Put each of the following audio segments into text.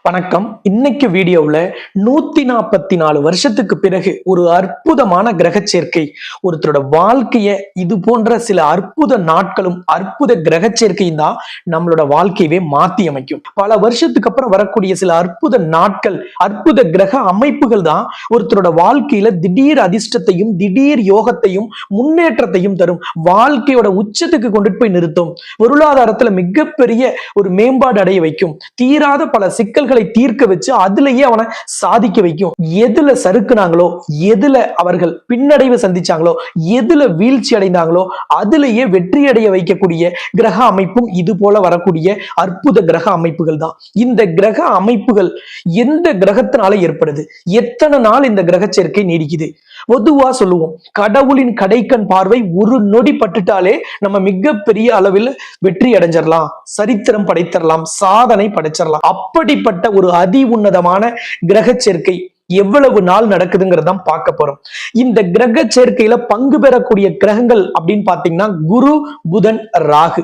வணக்கம். இன்னைக்கு வீடியோவில் 144 வருஷத்துக்கு பிறகு ஒரு அற்புதமான கிரக சேர்க்கை ஒருத்தரோட வாழ்க்கைய இது போன்ற சில அற்புத நாட்களும் அற்புத கிரக சேர்க்கையும் தான் நம்மளோட வாழ்க்கையவே மாத்தி அமைக்கும். பல வருஷத்துக்கு அப்புறம் வரக்கூடிய சில அற்புத நாட்கள், அற்புத கிரக அமைப்புகள் தான் ஒருத்தரோட வாழ்க்கையில திடீர் அதிர்ஷ்டத்தையும் திடீர் யோகத்தையும் முன்னேற்றத்தையும் தரும். வாழ்க்கையோட உச்சத்துக்கு கொண்டுட்டு போய் நிறுத்தும். பொருளாதாரத்துல மிகப்பெரிய ஒரு மேம்பாடு அடைய வைக்கும். தீராத பல சிக்கல்களை தீர்க்க வச்சு அதுலயே அவனை சாதிக்க வைக்கும். எதுல சறுக்குனாங்களோ, எதுல அவர்கள் பின்னடைவு சந்திச்சாங்களோ, எதுல வீழ்ச்சி அடைந்தாங்களோ அதுலயே வெற்றி அடைய வைக்கக்கூடிய கிரக அமைப்பும் இது போல வரக்கூடிய அற்புத கிரக அமைப்புகள் தான். இந்த கிரக அமைப்புகள் எந்த கிரகத்தினால ஏற்படுது, எத்தனை நாள் இந்த கிரக சேர்க்கை நீடிக்குது? பொதுவா சொல்லுவோம், கடவுளின் கடைக்கண் பார்வை ஒரு நொடி பட்டுட்டாலே நம்ம மிகப்பெரிய அளவில் வெற்றி அடைஞ்சிடலாம், சரித்திரம் படைத்திடலாம், சாதனை படைச்சிடலாம். அப்படிப்பட்ட ஒரு அதி உன்னதமான கிரக சேர்க்கை எவ்வளவு நாள் நடக்குதுங்கிறத பார்க்க போறோம். இந்த கிரக சேர்க்கையில பங்கு பெறக்கூடிய கிரகங்கள் அப்படின்னு பாத்தீங்கன்னா குரு, புதன், ராகு.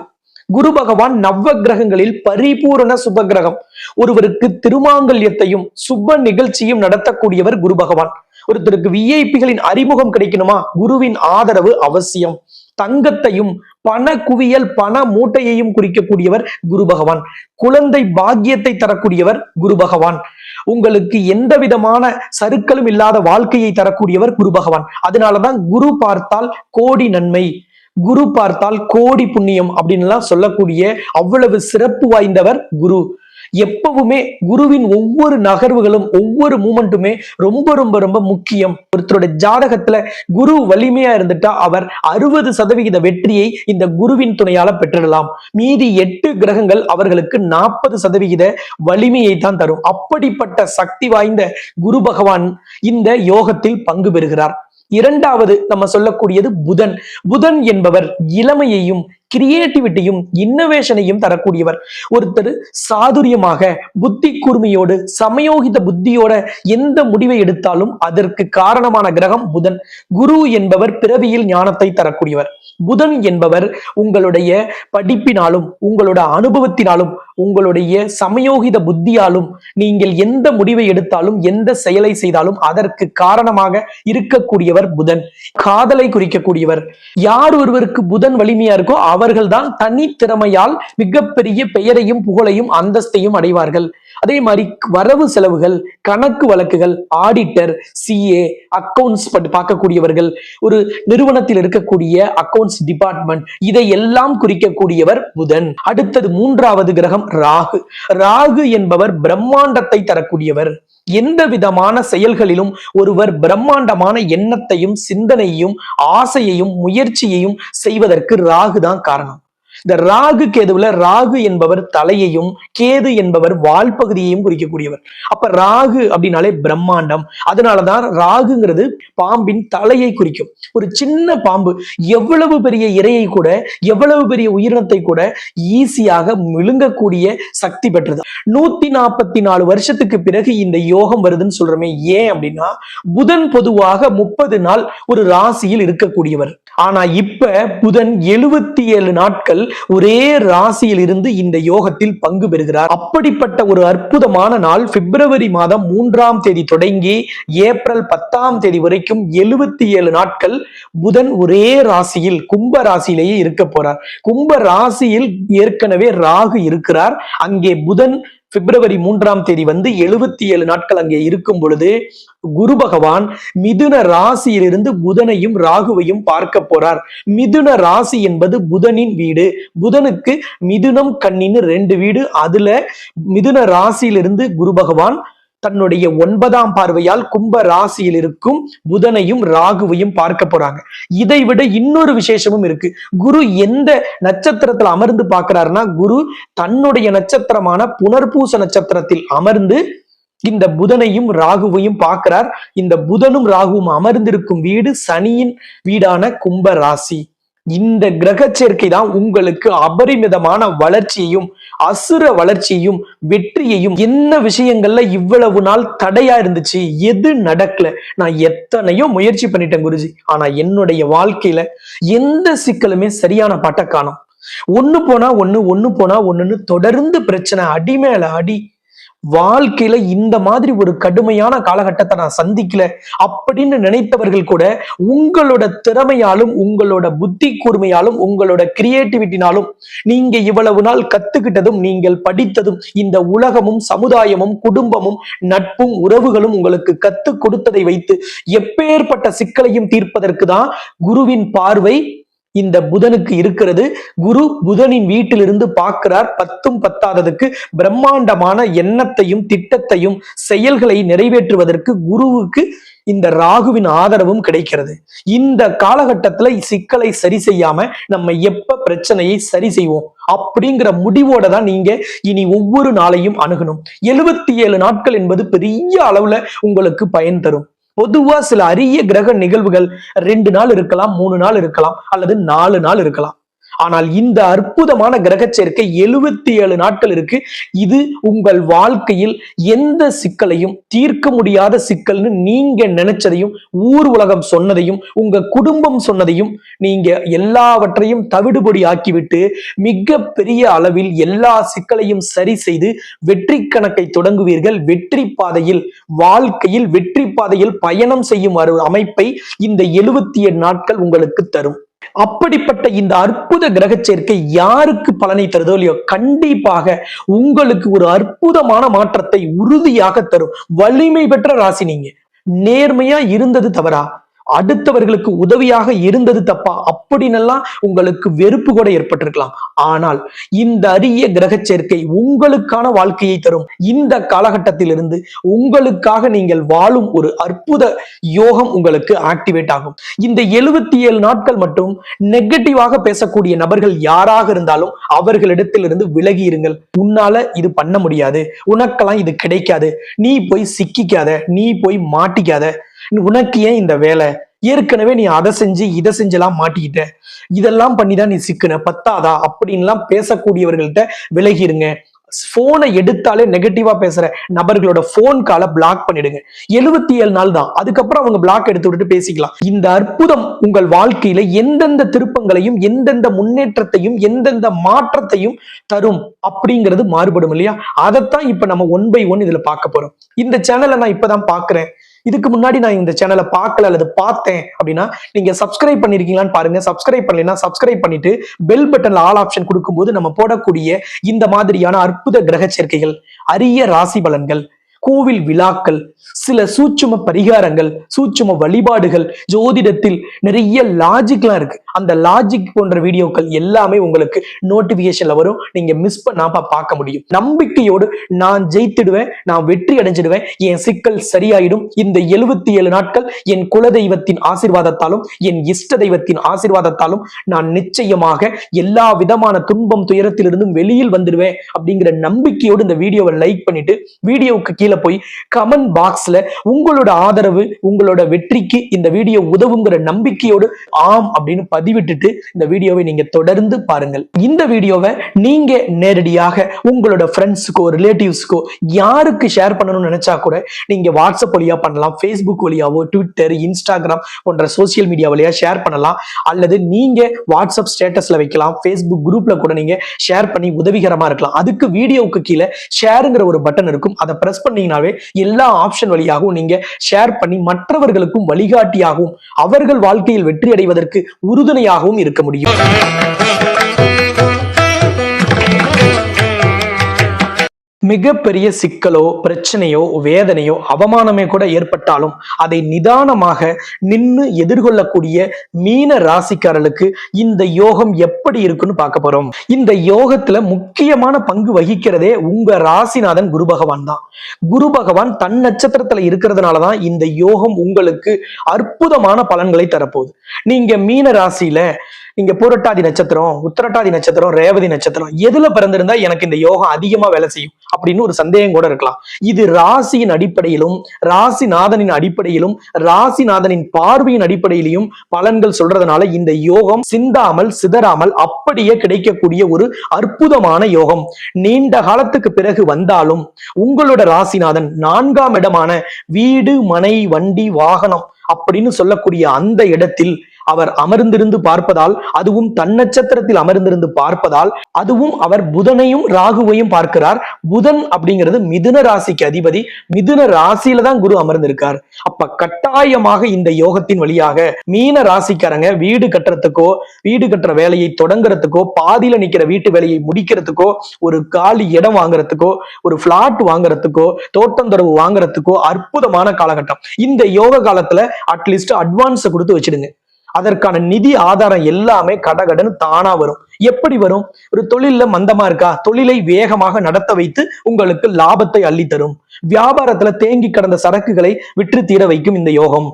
குரு பகவான் நவ கிரகங்களில் பரிபூரண சுப கிரகம். ஒருவருக்கு திருமாங்கல்யத்தையும் சுப நிகழ்ச்சியும் நடத்தக்கூடியவர் குரு பகவான். ஒருத்தருக்கு விஐபிகளின் அறிமுகம் கிடைக்கணுமா, குருவின் ஆதரவு அவசியம். தங்கத்தையும் பண குவியல் பண மூட்டையையும் குறிக்கக்கூடியவர் குரு பகவான். குழந்தை பாக்கியத்தை தரக்கூடியவர் குரு பகவான். உங்களுக்கு எந்த விதமான சறுக்களும் இல்லாத வாழ்க்கையை தரக்கூடியவர் குரு பகவான். அதனாலதான் குரு பார்த்தால் கோடி நன்மை, குரு பார்த்தால் கோடி புண்ணியம் அப்படின்னு சொல்லக்கூடிய அவ்வளவு சிறப்பு வாய்ந்தவர் குரு. எப்பவுமே குருவின் ஒவ்வொரு நகர்வுகளும் ஒவ்வொரு மூமெண்ட்டுமே ரொம்ப ரொம்ப ரொம்ப முக்கியம். ஒருத்தரோட ஜாதகத்துல குரு வலிமையா இருந்துட்டா அவர் 60% வெற்றியை இந்த குருவின் துணையால பெற்றிடலாம். மீதி 8 கிரகங்கள் அவர்களுக்கு 40% வலிமையை தான் தரும். அப்படிப்பட்ட சக்தி வாய்ந்த குரு பகவான் இந்த யோகத்தில் பங்கு பெறுகிறார். இரண்டாவது நம்ம சொல்லக்கூடியது புதன். புதன் என்பவர் இளமையையும் கிரியேட்டிவிட்டியும் இன்னோவேஷனையும் தரக்கூடியவர். ஒருத்தர் சாதுரியமாக புத்தி கூர்மையோடு சமயோகித புத்தியோட எந்த முடிவை எடுத்தாலும் அதற்கு காரணமான கிரகம் புதன். குரு என்பவர் பிறவியில் ஞானத்தை தரக்கூடியவர். புதன் என்பவர் உங்களுடைய படிப்பினாலும் உங்களோட அனுபவத்தினாலும் உங்களுடைய சமயோகித புத்தியாலும் நீங்கள் எந்த முடிவை எடுத்தாலும் எந்த செயலை செய்தாலும் அதற்கு காரணமாக இருக்கக்கூடியவர் புதன். காதலை குறிக்கக்கூடியவர். யார் ஒருவருக்கு புதன் வலிமையா இருக்கோ அவர்கள் தான் தனித்திறமையால் மிகப்பெரிய பெயரையும் புகழையும் அந்தஸ்தையும் அடைவார்கள். அதே மாதிரி வரவு செலவுகள், கணக்கு வழக்குகள், ஆடிட்டர், சிஏ, அக்கவுண்ட்ஸ் பார்க்கக்கூடியவர்கள், ஒரு நிறுவனத்தில் இருக்கக்கூடிய அக்கவுண்ட்ஸ் டிபார்ட்மெண்ட், இதையெல்லாம் குறிக்கக்கூடியவர் புதன். அடுத்தது மூன்றாவது கிரகம் ராகு. ராகு என்பவர் பிரம்மாண்டத்தை தரக்கூடியவர். எந்த விதமான செயல்களிலும் ஒருவர் பிரம்மாண்டமான எண்ணத்தையும் சிந்தனையும் ஆசையையும் முயற்சியையும் செய்வதற்கு ராகு தான் காரணம். இந்த ராகு கேதுவுல ராகு என்பவர் தலையையும் கேது என்பவர் வால் பகுதியையும் குறிக்கக்கூடியவர். அப்ப ராகு அப்படின்னாலே பிரம்மாண்டம். அதனாலதான் ராகுங்கிறது பாம்பின் தலையை குறிக்கும். ஒரு சின்ன பாம்பு எவ்வளவு பெரிய இரையை கூட எவ்வளவு பெரிய உயிரினத்தை கூட ஈஸியாக விழுங்கக்கூடிய சக்தி பெற்றது. 144 வருஷத்துக்கு பிறகு இந்த யோகம் வருதுன்னு சொல்றோமே, ஏன் அப்படின்னா புதன் பொதுவாக 30 நாள் ஒரு ராசியில் இருக்கக்கூடியவர். ஆனா இப்ப புதன் 77 நாட்கள் ஒரே ராசியில் இருந்து இந்த யோகத்தில் பங்கு பெறுகிறார். அப்படிப்பட்ட ஒரு அற்புதமான நாள் பிப்ரவரி மாதம் 3ஆம் தேதி தொடங்கி ஏப்ரல் 10ஆம் தேதி வரைக்கும் 77 நாட்கள் புதன் ஒரே ராசியில் கும்ப ராசியிலேயே இருக்க போறார். கும்ப ராசியில் ஏற்கனவே ராகு இருக்கிறார். அங்கே புதன் பிப்ரவரி 3ஆம் தேதி 77 நாட்கள் அங்கே இருக்கும் பொழுது குரு பகவான் மிதுன ராசியிலிருந்து புதனையும் ராகுவையும் பார்க்க போறார். மிதுன ராசி என்பது புதனின் வீடு. புதனுக்கு மிதுனம் கன்னின்னு 2 வீடு. அதுல மிதுன ராசியிலிருந்து குரு பகவான் தன்னுடைய 9ஆம் பார்வையால் கும்ப ராசியில் இருக்கும் புதனையும் ராகுவையும் பார்க்க போறாங்க. இதை விட இன்னொரு விசேஷமும் இருக்கு. குரு எந்த நட்சத்திரத்தில் அமர்ந்து பார்க்கிறாருன்னா, குரு தன்னுடைய நட்சத்திரமான புனர்பூச நட்சத்திரத்தில் அமர்ந்து இந்த புதனையும் ராகுவையும் பார்க்கிறார். இந்த புதனும் ராகுவும் அமர்ந்திருக்கும் வீடு சனியின் வீடான கும்ப ராசி. இந்த கிரக சேர்க்கை தான் உங்களுக்கு அபரிமிதமான வளர்ச்சியையும் அசுர வளர்ச்சியையும் வெற்றியையும். என்ன விஷயங்கள்ல இவ்வளவு நாள் தடையா இருந்துச்சு, எது நடக்கல, நான் எத்தனையோ முயற்சி பண்ணிட்டேன் குருஜி, ஆனா என்னுடைய வாழ்க்கையில எந்த சிக்கலுமே சரியான பாட்ட காணோம். ஒண்ணு போனா ஒண்ணு, ஒண்ணு போனா ஒண்ணுன்னு தொடர்ந்து பிரச்சனை, அடி மேல அடி, வாழ்க்கையில இந்த மாதிரி ஒரு கடுமையான காலகட்டத்தை நான் சந்திக்கல அப்படின்னு நினைத்தவர்கள் கூட உங்களோட திறமையாலும் உங்களோட புத்தி கூர்மையாலும் உங்களோட கிரியேட்டிவிட்டினாலும் நீங்க இவ்வளவு நாள் கத்துக்கிட்டதும் நீங்கள் படித்ததும் இந்த உலகமும் சமுதாயமும் குடும்பமும் நட்பும் உறவுகளும் உங்களுக்கு கத்து கொடுத்ததை வைத்து எப்பேற்பட்ட சிக்கலையும் தீர்ப்பதற்கு தான் குருவின் பார்வை இந்த புதனுக்கு இருக்கிறது. குரு புதனின் வீட்டிலிருந்து பார்க்கிறார். 10ம் பத்தாததுக்கு பிரம்மாண்டமான எண்ணத்தையும் திட்டத்தையும் செயல்களை நிறைவேற்றுவதற்கு குருவுக்கு இந்த ராகுவின் ஆதரவும் கிடைக்கிறது. இந்த காலகட்டத்துல சிக்கலை சரி செய்யாம நம்ம எப்ப பிரச்சனையை சரி செய்வோம் அப்படிங்கிற முடிவோட தான் நீங்க இனி ஒவ்வொரு நாளையும் அணுகணும். 77 நாட்கள் என்பது பெரிய அளவுல உங்களுக்கு பயன் தரும். பொதுவா சில அரிய கிரக நிகழ்வுகள் 2 நாள் இருக்கலாம், 3 நாள் இருக்கலாம், அல்லது 4 நாள் இருக்கலாம். ஆனால் இந்த அற்புதமான கிரக சேர்க்கை 77 நாட்கள் இருக்கு. இது உங்கள் வாழ்க்கையில் எந்த சிக்கலையும் தீர்க்க முடியாத சிக்கல்னு நீங்க நினைச்சதையும் ஊர் உலகம் சொன்னதையும் உங்க குடும்பம் சொன்னதையும் நீங்க எல்லாவற்றையும் தவிடுபொடி ஆக்கிவிட்டு மிக பெரிய அளவில் எல்லா சிக்கலையும் சரி செய்து வெற்றி கணக்கை தொடங்குவீர்கள். வெற்றி பாதையில் வாழ்க்கையில் வெற்றி பாதையில் பயணம் செய்யும் அமைப்பை இந்த 77 நாட்கள் உங்களுக்கு தரும். அப்படிப்பட்ட இந்த அற்புத கிரக சேர்க்கை யாருக்கு பலனை தருதோ இல்லையோ கண்டிப்பாக உங்களுக்கு ஒரு அற்புதமான மாற்றத்தை உறுதியாக தரும். வலிமை பெற்ற ராசி நீங்க. நேர்மையா இருந்தது தவறா, அடுத்தவர்களுக்கு உதவியாக இருந்தது தப்பா அப்படின்னெல்லாம் உங்களுக்கு வெறுப்பு கூட ஏற்பட்டிருக்கலாம். ஆனால் இந்த அரிய கிரக சேர்க்கை உங்களுக்கான வாழ்க்கையை தரும். இந்த காலகட்டத்திலிருந்து உங்களுக்காக நீங்கள் வாழும் ஒரு அற்புத யோகம் உங்களுக்கு ஆக்டிவேட் ஆகும். இந்த 77 நாட்கள் மட்டும் நெகட்டிவாக பேசக்கூடிய நபர்கள் யாராக இருந்தாலும் அவர்களிடத்திலிருந்து விலகி இருங்கள். உன்னால இது பண்ண முடியாது, உனக்கெல்லாம் இது கிடைக்காது, நீ போய் சிக்கிக்காத, நீ போய் மாட்டிக்காத, உனக்கு ஏன் இந்த வேலை, ஏற்கனவே நீ அதை செஞ்சு இதை செஞ்செல்லாம் மாட்டிக்கிட்ட, இதெல்லாம் பண்ணிதான் நீ சிக்கன, பத்தாதா அப்படின்லாம் பேசக்கூடியவர்கள்ட்ட விலகிருங்க. போனை எடுத்தாலே நெகட்டிவா பேசுற நபர்களோட போன் காலை பிளாக் பண்ணிடுங்க. 77 நாள் தான், அதுக்கப்புறம் அவங்க பிளாக் எடுத்து விட்டுட்டு பேசிக்கலாம். இந்த அற்புதம் உங்கள் வாழ்க்கையில எந்தெந்த திருப்பங்களையும் எந்தெந்த முன்னேற்றத்தையும் எந்தெந்த மாற்றத்தையும் தரும் அப்படிங்கிறது மாறுபடும் இல்லையா? அதைத்தான் இப்ப நம்ம 1 by 1 இதுல பார்க்க போறோம். இந்த சேனலை நான் இப்பதான் பாக்குறேன், இதுக்கு முன்னாடி நான் இந்த சேனலை பார்க்கல அல்லது பார்த்தேன் அப்படின்னா நீங்க சப்ஸ்கிரைப் பண்ணிருக்கீங்களான்னு பாருங்க. சப்ஸ்கிரைப் பண்ணலைன்னா சப்ஸ்கிரைப் பண்ணிட்டு பெல் பட்டன்ல ஆல் ஆப்ஷன் கொடுக்கும்போது நம்ம போடக்கூடிய இந்த மாதிரியான அற்புத கிரக சேர்க்கைகள், அரிய ராசி பலன்கள், கோவில் விழாக்கள், சில சூட்சும பரிகாரங்கள், சூட்சும வழிபாடுகள், ஜோதிடத்தில் நிறைய லாஜிக்லாம் இருக்கு. அந்த லாஜிக் போன்ற வீடியோக்கள் எல்லாமே உங்களுக்கு நோட்டிபிகேஷன்ல வரும். நீங்க மிஸ் பண்ணாம பார்க்க முடியும். நம்பிக்கையோடு நான் ஜெயித்திடுவேன், நான் வெற்றி அடைஞ்சிடுவேன், என் சிக்கல் சரியாயிடும். இந்த 77 நாட்கள் என் குலதெய்வத்தின் ஆசீர்வாதத்தாலும் என் இஷ்ட தெய்வத்தின் ஆசீர்வாதத்தாலும் நான் நிச்சயமாக எல்லா விதமான துன்பம் துயரத்திலிருந்தும் வெளியில் வந்துடுவேன் அப்படிங்கிற நம்பிக்கையோடு இந்த வீடியோவை லைக் பண்ணிட்டு வீடியோவுக்கு கீழே போய் கமெண்ட் பாக்ஸ்ல உங்களோட ஆதரவு உங்களோட வெற்றிக்கு இந்த வீடியோ உதவுங்கிற நம்பிக்கையோடு ஆம் அப்படின்னு பதிவிட்டுட்டு இந்த வீடியோவை நீங்க தொடர்ந்து பாருங்கள். இந்த வீடியோவை நீங்க நேரடியாக உங்களோட ஃப்ரெண்ட்ஸுக்கோ ரிலேட்டிவ்ஸ்க்கோ யாருக்கு ஷேர் பண்ணணும்னு நினைச்சா கூட நீங்க வாட்ஸ்அப் வழியா பண்ணலாம், ஃபேஸ்புக் வழியாவோ, ட்விட்டர், இன்ஸ்டாகிராம் போன்ற சோசியல் மீடியா வழியா ஷேர் பண்ணலாம். அல்லது நீங்க வாட்ஸ்அப் ஸ்டேட்டஸ்ல வைக்கலாம், ஃபேஸ்புக் குரூப்ல கூட நீங்க ஷேர் பண்ணி உதவிகரமா இருக்கலாம். அதுக்கு வீடியோவுக்கு கீழே ஷேருங்கிற ஒரு பட்டன் இருக்கும், அதை பிரஸ் பண்ணீங்கனாவே எல்லா ஆப்ஷன் வழியாகவும் நீங்க ஷேர் பண்ணி மற்றவர்களுக்கும் வழிகாட்டியாகவும் அவர்கள் வாழ்க்கையில் வெற்றி அடைவதற்கு உறுதுணையாகவும் இருக்க முடியும். மிகப்பெரிய சிக்கலோ பிரச்சனையோ வேதனையோ அவமானமே கூட ஏற்பட்டாலும் அதை நிதானமாக நின்று எதிர்கொள்ளக்கூடிய மீன ராசிக்காரர்களுக்கு இந்த யோகம் எப்படி இருக்குன்னு பார்க்க போறோம். இந்த யோகத்துல முக்கியமான பங்கு வகிக்கிறதே உங்க ராசிநாதன் குரு பகவான் தான். குரு பகவான் தன் நட்சத்திரத்துல இருக்கிறதுனாலதான் இந்த யோகம் உங்களுக்கு அற்புதமான பலன்களை தரப்போகுது. நீங்க மீன ராசியில நீங்க பூரட்டாதி நட்சத்திரம், உத்திரட்டாதி நட்சத்திரம், ரேவதி நட்சத்திரம் எதுல பிறந்திருந்தா எனக்கு இந்த யோகம் அதிகமா வேலை செய்யும் அப்படின்னு ஒரு சந்தேகம் கூட இருக்கலாம். இது ராசியின் அடிப்படையிலும் ராசிநாதனின் அடிப்படையிலும் ராசிநாதனின் பார்வையின் அடிப்படையிலும் பலன்கள் சொல்றதுனால இந்த யோகம் சிந்தாமல் சிதறாமல் அப்படியே கிடைக்கக்கூடிய ஒரு அற்புதமான யோகம். நீண்ட காலத்துக்கு பிறகு வந்தாலும் உங்களோட ராசிநாதன் 4ஆம் இடமான வீடு மனை வண்டி வாகனம் அப்படின்னு சொல்லக்கூடிய அந்த இடத்தில் அவர் அமர்ந்திருந்து பார்ப்பதால், அதுவும் தன்னட்சத்திரத்தில் அமர்ந்திருந்து பார்ப்பதால், அதுவும் அவர் புதனையும் ராகுவையும் பார்க்கிறார். புதன் அப்படிங்கிறது மிதுன ராசிக்கு அதிபதி. மிதுன ராசியில தான் குரு அமர்ந்திருக்கார். அப்ப கட்டாயமாக இந்த யோகத்தின் வழியாக மீன ராசிக்காரங்க வீடு கட்டுறதுக்கோ, வீடு கட்டுற வேலையை தொடங்குறதுக்கோ, பாதியில நிக்கிற வீட்டு வேலையை முடிக்கிறதுக்கோ, ஒரு காலி இடம் வாங்குறதுக்கோ, ஒரு பிளாட் வாங்குறதுக்கோ, தோட்டந்தொரவு வாங்குறதுக்கோ அற்புதமான காலகட்டம். இந்த யோக காலத்துல அட்லீஸ்ட் அட்வான்ஸ் கொடுத்து வச்சிடுங்க. அதற்கான நிதி ஆதாரம் எல்லாமே கடகடன்னு தானா வரும். எப்படி வரும்? ஒரு தொழில்ல மந்தமா இருக்கா, தொழிலை வேகமாக நடத்த வைத்து உங்களுக்கு லாபத்தை அள்ளி தரும். வியாபாரத்துல தேங்கி கடந்த சரக்குகளை விற்று தீர வைக்கும் இந்த யோகம்.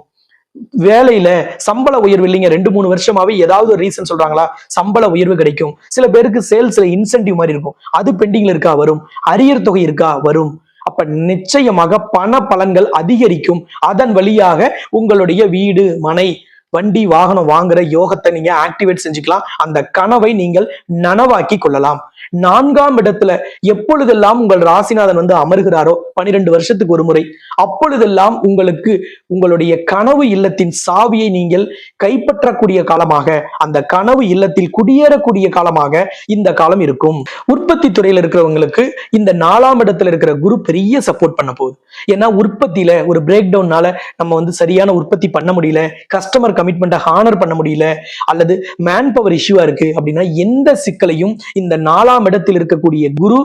வேலையில சம்பள உயர்வு இல்லைங்க, 2-3 வருஷமாவே ஏதாவது ஒரு ரீசன் சொல்றாங்களா, சம்பள உயர்வு கிடைக்கும். சில பேருக்கு சேல்ஸ்ல இன்சென்டிவ் மாதிரி இருக்கும், அது பெண்டிங்ல இருக்கா, வரும். அரியர் தொகை இருக்கா, வரும். அப்ப நிச்சயமாக பண பலன்கள் அதிகரிக்கும். அதன் வழியாக உங்களுடைய வீடு, மனை, வண்டி, வாகனம் வாங்குற யோகத்தை நீங்க ஆக்டிவேட் செஞ்சுக்கலாம். அந்த கனவை நீங்கள் நனவாக்கி கொள்ளலாம். 4ஆம் இடத்துல எப்பொழுதெல்லாம் உங்கள் ராசிநாதன் வந்து அமர்கிறாரோ 12 வருஷத்துக்கு ஒரு முறை, அப்பொழுதெல்லாம் உங்களுக்கு உங்களுடைய கனவு இல்லத்தின் சாவியை நீங்கள் கைப்பற்றக்கூடிய காலமாக, அந்த கனவு இல்லத்தில் குடியேறக்கூடிய காலமாக இந்த காலம் இருக்கும். உற்பத்தி துறையில இருக்கிறவங்களுக்கு இந்த 4ஆம் இடத்துல இருக்கிற குரு பெரிய சப்போர்ட் பண்ண போகுது. ஏன்னா உற்பத்தியில ஒரு பிரேக் டவுன்னால நம்ம வந்து சரியான உற்பத்தி பண்ண முடியல, கஸ்டமர் கமிட்மெண்ட்டை ஹானர் பண்ண முடியல, அல்லது மேன் பவர் இஷ்யூவா இருக்கு அப்படின்னா எந்த சிக்கலையும் இந்த 4ஆம் இடத்தில் இருக்கக்கூடிய குரு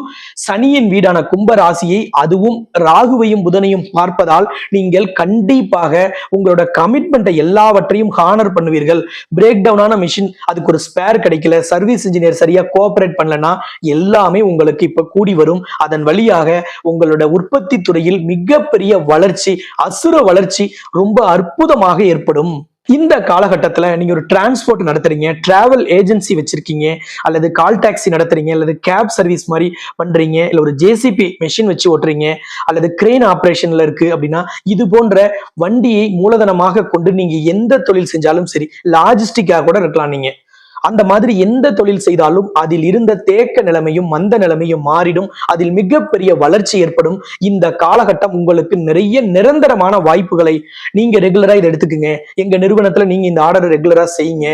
சனியின் வீடான கும்ப ராசியை, அதுவும் ராகுவையும் புதனையும் பார்ப்பதால் நீங்கள் கண்டிப்பாக உங்களோட கமிட்மெண்ட்டை எல்லாவற்றையும் ஹானர் பண்ணுவீர்கள். பிரேக் டவுனான மிஷின், அதுக்கு ஒரு ஸ்பேர் கிடைக்கல, சர்வீஸ் இன்ஜினியர் சரியா கோஆபரேட் பண்ணலன்னா எல்லாமே உங்களுக்கு இப்ப கூடி வரும். அதன் வழியாக உங்களோட உற்பத்தி துறையில் மிகப்பெரிய வளர்ச்சி, அசுர வளர்ச்சி ரொம்ப அற்புதமாக ஏற்படும். இந்த காலகட்டத்துல நீங்க ஒரு டிரான்ஸ்போர்ட் நடத்துறீங்க, டிராவல் ஏஜென்சி வச்சிருக்கீங்க, அல்லது கால் டாக்ஸி நடத்துறீங்க, அல்லது கேப் சர்வீஸ் மாதிரி பண்றீங்க, இல்ல ஒரு ஜேசிபி மெஷின் வச்சு ஓட்டுறீங்க, அல்லது கிரெயின் ஆபரேஷன்ல இருக்கு அப்படின்னா, இது போன்ற வண்டியை மூலதனமாக கொண்டு நீங்க எந்த தொழில் செஞ்சாலும் சரி, லாஜிஸ்டிக்கா கூட இருக்கலாம். நீங்க அந்த மாதிரி எந்த தொழில் செய்தாலும் அதில் இருந்த தேக்க நிலைமையும் மந்த நிலைமையும் மாறிடும். அதில் மிகப்பெரிய வளர்ச்சி ஏற்படும். இந்த காலகட்டம் உங்களுக்கு நிறைய நிரந்தரமான வாய்ப்புகளை, நீங்க ரெகுலரா இதை எடுத்துக்குங்க, எங்க நிறுவனத்துல நீங்க இந்த ஆர்டர் ரெகுலரா செய்யுங்க,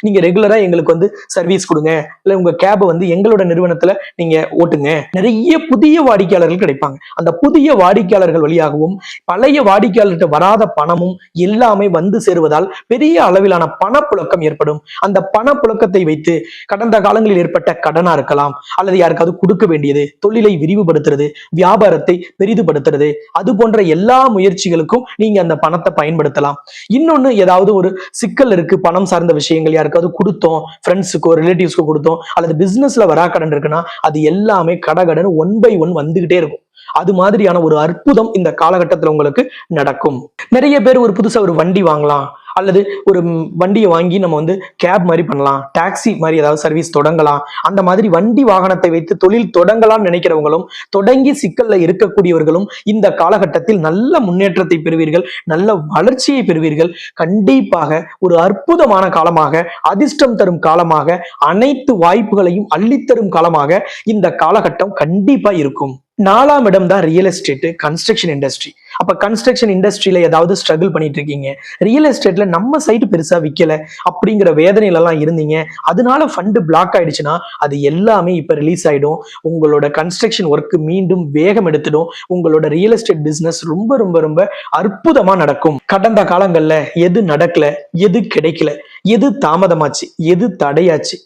நீங்க ரெகுலரா எங்களுக்கு வந்து சர்வீஸ் கொடுங்க, இல்ல உங்க கேபை வந்து எங்களோட நிறுவனத்துல நீங்க ஓட்டுங்க. நிறைய புதிய வாடிக்கையாளர்கள் கிடைப்பாங்க. அந்த புதிய வாடிக்கையாளர்கள் வழியாகவும் பழைய வாடிக்கையாளர்கிட்ட வராத பணமும் எல்லாமே வந்து சேருவதால் பெரிய அளவிலான பணப்புழக்கம் ஏற்படும். அந்த பணப்புழக்கத்தை வைத்து கடந்த காலங்களில் ஏற்பட்ட கடனா இருக்கலாம், அல்லது யாருக்காவது கொடுக்க வேண்டியது, தொழிலை விரிவுபடுத்துறது, வியாபாரத்தை பெரிதுபடுத்துறது, அது போன்ற எல்லா முயற்சிகளுக்கும் நீங்க அந்த பணத்தை பயன்படுத்தலாம். இன்னொன்னு, ஏதாவது ஒரு சிக்கல் இருக்கு, பணம் சார்ந்த விஷயங்கள் யாருக்காவது கொடுத்தோம், ஃப்ரெண்ட்ஸுக்கோ ரிலேட்டிவ்ஸ்க்கோ கொடுத்தோம், அல்லது பிசினஸ்ல வராக்கடன் இருக்குன்னா அது எல்லாமே கடகடன் 1 by 1 வந்துகிட்டே இருக்கும். அது மாதிரியான ஒரு அற்புதம் இந்த காலகட்டத்தில் உங்களுக்கு நடக்கும். நிறைய பேர் ஒரு புதுசா ஒரு வண்டி வாங்கலாம், அல்லது ஒரு வண்டியை வாங்கி நம்ம வந்து கேப் மாதிரி பண்ணலாம், டாக்ஸி மாதிரி ஏதாவது சர்வீஸ் தொடங்கலாம். அந்த மாதிரி வண்டி வாகனத்தை வைத்து தொழில் தொடங்கலாம்னு நினைக்கிறவங்களும், தொடங்கி சிக்கல்ல இருக்கக்கூடியவர்களும் இந்த காலகட்டத்தில் நல்ல முன்னேற்றத்தை பெறுவீர்கள், நல்ல வளர்ச்சியை பெறுவீர்கள். கண்டிப்பாக ஒரு அற்புதமான காலமாக, அதிர்ஷ்டம் தரும் காலமாக, அனைத்து வாய்ப்புகளையும் அள்ளித்தரும் காலமாக இந்த காலகட்டம் கண்டிப்பா இருக்கும். 4ஆம் இடம் தான் ரியல் எஸ்டேட், கன்ஸ்ட்ரக்ஷன் இண்டஸ்ட்ரி. அப்ப கன்ஸ்ட்ரக்ஷன் இண்டஸ்ட்ரியில ஏதாவது ஸ்ட்ரகிள் பண்ணிட்டு இருக்கீங்க, ரியல் எஸ்டேட்ல நம்ம சைடு பெருசா விற்கல அப்படிங்கிற வேதனையில எல்லாம் இருந்தீங்க, அதனால ஃபண்ட் பிளாக் ஆயிடுச்சுன்னா அது எல்லாமே இப்ப ரிலீஸ் ஆயிடும். உங்களோட கன்ஸ்ட்ரக்ஷன் ஒர்க் மீண்டும் வேகம் எடுத்துடும். உங்களோட ரியல் எஸ்டேட் பிசினஸ் ரொம்ப ரொம்ப ரொம்ப அற்புதமா நடக்கும். கடந்த காலங்கள்ல எது நடக்கல, எது கிடைக்கல, எது தாமதமாச்சு, எது தடையாச்சு,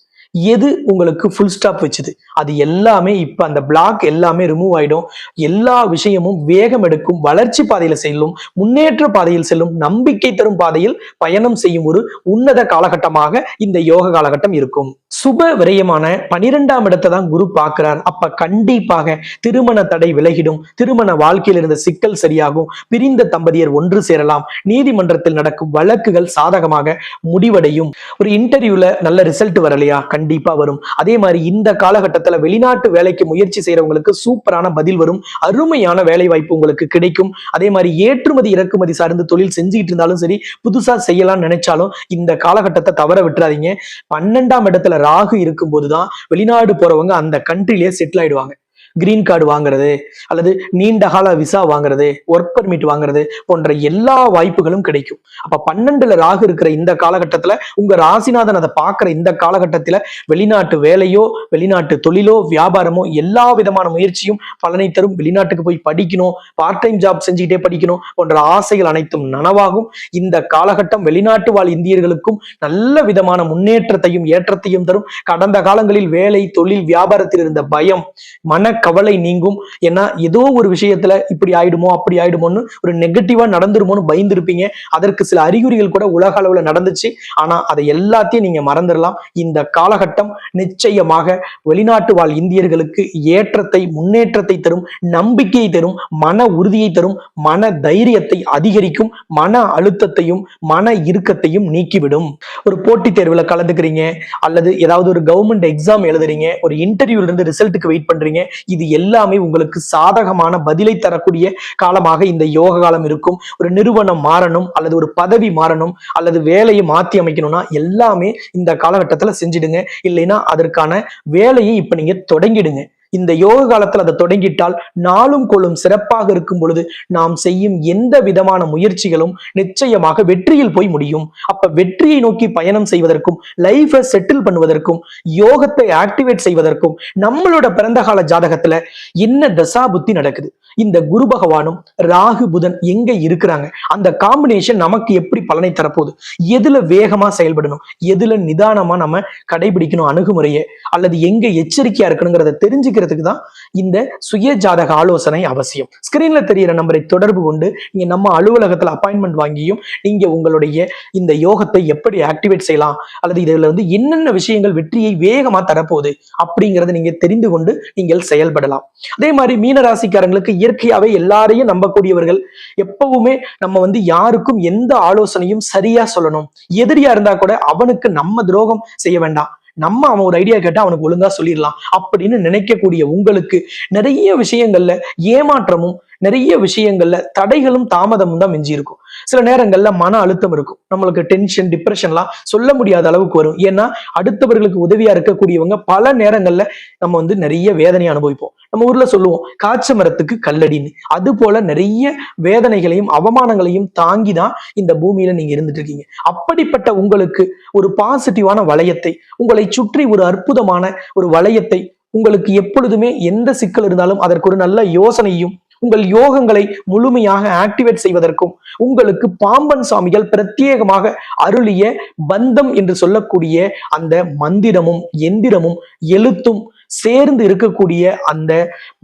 எது உங்களுக்கு ஃபுல் ஸ்டாப் வச்சுது, அது எல்லாமே இப்ப அந்த பிளாக் எல்லாமே ரிமூவ் ஆயிடும். எல்லா விஷயமும் வேகம் எடுக்கும், வளர்ச்சி பாதையில செல்லும், முன்னேற்ற பாதையில் செல்லும், நம்பிக்கை தரும் பாதையில் பயணம் செய்யும் ஒரு உன்னத காலகட்டமாக இந்த யோக காலகட்டம் இருக்கும். சுப விரயமான 12ஆம் இடத்தை தான் குரு பார்க்கிறார். அப்ப கண்டிப்பாக திருமண தடை விலகிடும், திருமண வாழ்க்கையில் இருந்த சிக்கல் சரியாகும், பிரிந்த தம்பதியர் ஒன்று சேரலாம், நீதிமன்றத்தில் நடக்கும் வழக்குகள் சாதகமாக முடிவடையும். ஒரு இன்டர்வியூல நல்ல ரிசல்ட் வரலையா, கண்டிப்பா வரும். அதே மாதிரி இந்த காலகட்டத்துல வெளிநாட்டு வேலைக்கு முயற்சி செய்யறவங்களுக்கு சூப்பரான பதில் வரும், அருமையான வேலை வாய்ப்பு உங்களுக்கு கிடைக்கும். அதே மாதிரி ஏற்றுமதி இறக்குமதி சார்ந்து தொழில் செஞ்சுக்கிட்டு இருந்தாலும் சரி, புதுசா செய்யலாம்னு நினைச்சாலும் இந்த காலகட்டத்தை தவற விட்டுறாதீங்க. 12ஆம் இடத்துல ராகு இருக்கும் போதுதான் வெளிநாடு போறவங்க அந்த கண்ட்ரிலேயே செட்டில் ஆயிடுவாங்க. கிரீன் கார்டு வாங்குறது அல்லது நீண்ட கால விசா வாங்குறது, ஒர்க் பெர்மிட் வாங்குறது போன்ற எல்லா வாய்ப்புகளும் கிடைக்கும். அப்ப 12ல ராகு இருக்கிற இந்த காலகட்டத்துல உங்க ராசிநாதன் அதை பார்க்கிற இந்த காலகட்டத்துல வெளிநாட்டு வேலையோ வெளிநாட்டு தொழிலோ வியாபாரமோ எல்லா விதமான முயற்சியும் பலனை தரும். வெளிநாட்டுக்கு போய் படிக்கணும், பார்ட் டைம் ஜாப் செஞ்சுக்கிட்டே படிக்கணும் போன்ற ஆசைகள் அனைத்தும் நனவாகும். இந்த காலகட்டம் வெளிநாட்டு வாழ் இந்தியர்களுக்கும் நல்ல விதமான முன்னேற்றத்தையும் ஏற்றத்தையும் தரும். கடந்த காலங்களில் வேலை தொழில் வியாபாரத்தில் இருந்த பயம் மனக்கவலை நீங்கும். ஏன்னா ஏதோ ஒரு விஷயத்துல இப்படி ஆயிடுமோ அப்படி ஆயிடுமோன்னு ஒரு நெகட்டிவா நடந்துருமோன்னு பயந்துருப்பீங்க. அதற்கு சில அறிகுறிகள் கூட உலக அளவுல நடந்துச்சு. ஆனா அதை எல்லாத்தையும் நீங்க மறந்துடலாம். இந்த காலகட்டம் நிச்சயமாக வெளிநாட்டு வாழ் இந்தியர்களுக்கு ஏற்றத்தை முன்னேற்றத்தை தரும், நம்பிக்கையை தரும், மன உறுதியை தரும், மன தைரியத்தை அதிகரிக்கும், மன அழுத்தத்தையும் மன இறுக்கத்தையும் நீக்கிவிடும். ஒரு போட்டித் தேர்வுல கலந்துக்கிறீங்க அல்லது ஏதாவது ஒரு கவர்மெண்ட் எக்ஸாம் எழுதுறீங்க, ஒரு இன்டர்வியூல இருந்து ரிசல்ட்டுக்கு வெயிட் பண்றீங்க, இது எல்லாமே உங்களுக்கு சாதகமான பதிலை தரக்கூடிய காலமாக இந்த யோக காலம் இருக்கும். ஒரு நிறுவனம் மாறணும் அல்லது ஒரு பதவி மாறணும் அல்லது வேலையை மாத்தி அமைக்கணும்னா எல்லாமே இந்த காலகட்டத்துல செஞ்சிடுங்க. இல்லைன்னா அதற்கான வேலையை இப்ப நீங்க தொடங்கிடுங்க. இந்த யோக காலத்துல அதை தொடங்கிட்டால் நாளும் கொள்ளும் சிறப்பாக இருக்கும் பொழுது நாம் செய்யும் எந்த விதமான முயற்சிகளும் நிச்சயமாக வெற்றியில் போய் முடியும். அப்ப வெற்றியை நோக்கி பயணம் செய்வதற்கும் லைஃபை செட்டில் பண்ணுவதற்கும் யோகத்தை ஆக்டிவேட் செய்வதற்கும் நம்மளோட பிறந்த கால ஜாதகத்துல என்ன தசா புத்தி நடக்குது, இந்த குரு பகவானும் ராகு புதன் எங்க இருக்கிறாங்க, அந்த காம்பினேஷன் நமக்கு எப்படி பலனை தரப்போகுது, எதுல வேகமா செயல்படணும், எதுல நிதானமா நம்ம கடைபிடிக்கணும் அணுகுமுறையை, அல்லது எங்க எச்சரிக்கையா இருக்கணுங்கிறத தெரிஞ்சுக்கிறதுக்கு தான் இந்த சுய ஜாதக ஆலோசனை அவசியம். ஸ்கிரீன்ல தெரியிற நம்பரை தொடர்பு கொண்டு நீங்க நம்ம அலுவலகத்துல அப்பாயின்மெண்ட் வாங்கியும் நீங்க உங்களுடைய இந்த யோகத்தை எப்படி ஆக்டிவேட் செய்யலாம் அல்லது இதுல என்னென்ன விஷயங்கள் வெற்றியை வேகமா தரப்போகுது அப்படிங்கறத நீங்க தெரிந்து கொண்டு நீங்கள் செயல்படலாம். அதே மாதிரி மீன ராசிக்காரங்களுக்கு இயற்கையாவே எல்லாரையும் நம்பக்கூடியவர்கள். எப்பவுமே நம்ம யாருக்கும் எந்த ஆலோசனையும் சரியா சொல்லணும். எதிரியா இருந்தா கூட அவனுக்கு நம்ம துரோகம் செய்ய வேண்டாம், நம்ம அவன் ஒரு ஐடியா கேட்டா அவனுக்கு ஒழுங்கா சொல்லிடலாம் அப்படின்னு நினைக்கக்கூடிய உங்களுக்கு நிறைய விஷயங்கள்ல ஏமாற்றமும் நிறைய விஷயங்கள்ல தடைகளும் தாமதமும் தான் மிஞ்சி இருக்கும். சில நேரங்கள்ல மன அழுத்தம் இருக்கும், நம்மளுக்கு டென்ஷன் டிப்ரெஷன்லாம் சொல்ல முடியாத அளவுக்கு வரும். ஏன்னா அடுத்தவர்களுக்கு உதவியா இருக்கக்கூடியவங்க பல நேரங்கள்ல நம்ம நிறைய வேதனையை அனுபவிப்போம். நம்ம ஊர்ல சொல்லுவோம் காய்ச்ச மரத்துக்கு கல்லடின்னு. அது போல நிறைய வேதனைகளையும் அவமானங்களையும் தாங்கிதான் இந்த பூமியில நீங்க இருந்துட்டு இருக்கீங்க. அப்படிப்பட்ட உங்களுக்கு ஒரு பாசிட்டிவான வளையத்தை, உங்களை சுற்றி ஒரு அற்புதமான ஒரு வளையத்தை, உங்களுக்கு எப்பொழுதுமே எந்த சிக்கல் இருந்தாலும் அதற்கு ஒரு நல்ல யோசனையும் உங்கள் யோகங்களை முழுமையாக ஆக்டிவேட் செய்வதற்கும் உங்களுக்கு பாம்பன் சாமிகள் பிரத்யேகமாக அருளிய பந்தம் என்று சொல்லக்கூடிய அந்த மந்திரமும் எந்திரமும் எழுத்தும் சேர்ந்து இருக்கக்கூடிய அந்த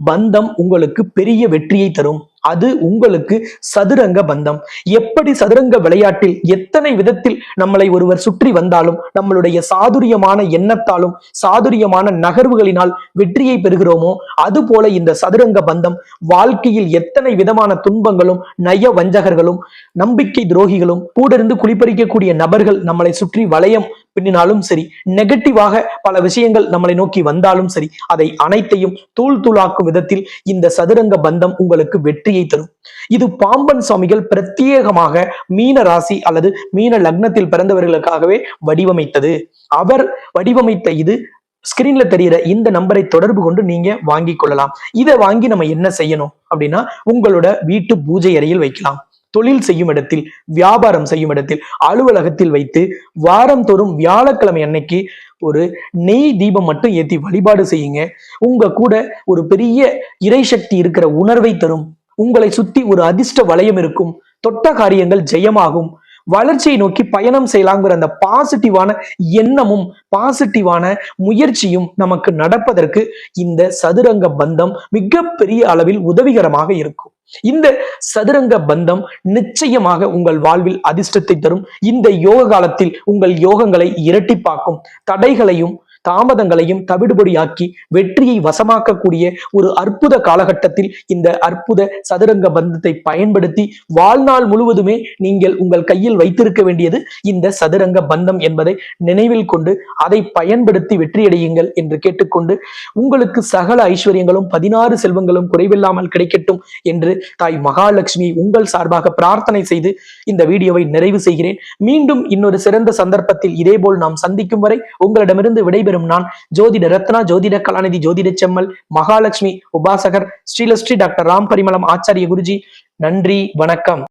பந்தம் உங்களுக்கு பெரிய வெற்றியை தரும். அது உங்களுக்கு சதுரங்க பந்தம். எப்படி சதுரங்க விளையாட்டில் எத்தனை விதத்தில் நம்மளை ஒருவர் சுற்றி வந்தாலும் நம்மளுடைய சாதுரியமான எண்ணத்தாலும் சாதுரியமான நகர்வுகளினால் வெற்றியை பெறுகிறோமோ அது போல இந்த சதுரங்க பந்தம் வாழ்க்கையில் எத்தனை விதமான துன்பங்களும் நய வஞ்சகர்களும் நம்பிக்கை துரோகிகளும் கூட இருந்து குளிப்பறிக்கக்கூடிய நபர்கள் நம்மளை சுற்றி வளையம் பின்னினாலும் சரி, நெகட்டிவாக பல விஷயங்கள் நம்மளை நோக்கி வந்தாலும் சரி, அதை அனைத்தையும் தூள் தூளாக்கும் விதத்தில் இந்த சதுரங்க பந்தம் உங்களுக்கு வெற்றியை தரும். இது பாம்பன் சுவாமிகள் பிரத்யேகமாக மீன ராசி அல்லது மீன லக்னத்தில் பிறந்தவர்களுக்காகவே வடிவமைத்தது. அவர் வடிவமைத்த இது ஸ்கிரீன்ல தெரிகிற இந்த நம்பரை தொடர்பு கொண்டு நீங்க வாங்கி கொள்ளலாம். இதை வாங்கி நம்ம என்ன செய்யணும் அப்படின்னா, உங்களோட வீட்டு பூஜை அறையில் வைக்கலாம், தொழில் செய்யும் இடத்தில், வியாபாரம் செய்யும் இடத்தில், அலுவலகத்தில் வைத்து வாரந்தோறும் வியாழக்கிழமை அன்னைக்கு ஒரு நெய் தீபம் மட்டும் ஏற்றி வழிபாடு செய்யுங்க. உங்க கூட ஒரு பெரிய இறை சக்தி இருக்கிற உணர்வை தரும். உங்களை சுத்தி ஒரு அதிர்ஷ்ட வளையம் இருக்கும். தொட்ட காரியங்கள் ஜெயமாகும். வளர்ச்சியை நோக்கி பயணம் செய்யலாங்கிற அந்த பாசிட்டிவான எண்ணமும் பாசிட்டிவான முயற்சியும் நமக்கு நடப்பதற்கு இந்த சதுரங்க பந்தம் மிகப்பெரிய அளவில் உதவிகரமாக இருக்கும். இந்த சதுரங்க பந்தம் நிச்சயமாக உங்கள் வாழ்வில் அதிர்ஷ்டத்தை தரும். இந்த யோக காலத்தில் உங்கள் யோகங்களை இரட்டிப்பாக்கும். தடைகளையும் தாமதங்களையும் தவிடுபடியாக்கி வெற்றியை வசமாக்கக்கூடிய ஒரு அற்புத காலகட்டத்தில் இந்த அற்புத சதுரங்க பந்தத்தை பயன்படுத்தி வாழ்நாள் முழுவதுமே நீங்கள் உங்கள் கையில் வைத்திருக்க வேண்டியது இந்த சதுரங்க பந்தம் என்பதை நினைவில் கொண்டு அதை பயன்படுத்தி வெற்றியடையுங்கள் என்று கேட்டுக்கொண்டு, உங்களுக்கு சகல ஐஸ்வர்யங்களும் 16 செல்வங்களும் குறைவில்லாமல் கிடைக்கட்டும் என்று தாய் மகாலட்சுமி உங்கள் சார்பாக பிரார்த்தனை செய்து இந்த வீடியோவை நிறைவு செய்கிறேன். மீண்டும் இன்னொரு சிறந்த சந்தர்ப்பத்தில் இதேபோல் நாம் சந்திக்கும் வரை உங்களிடமிருந்து விடைபெறும் விடைபெறும் நான் ஜோதிட ரத்னா, ஜோதிட கலாநிதி, ஜோதிட செம்மல், மகாலட்சுமி உபாசகர், ஸ்ரீலஸ்ரீ டாக்டர் ராம் பரிமளம் ஆச்சாரிய குருஜி. நன்றி, வணக்கம்.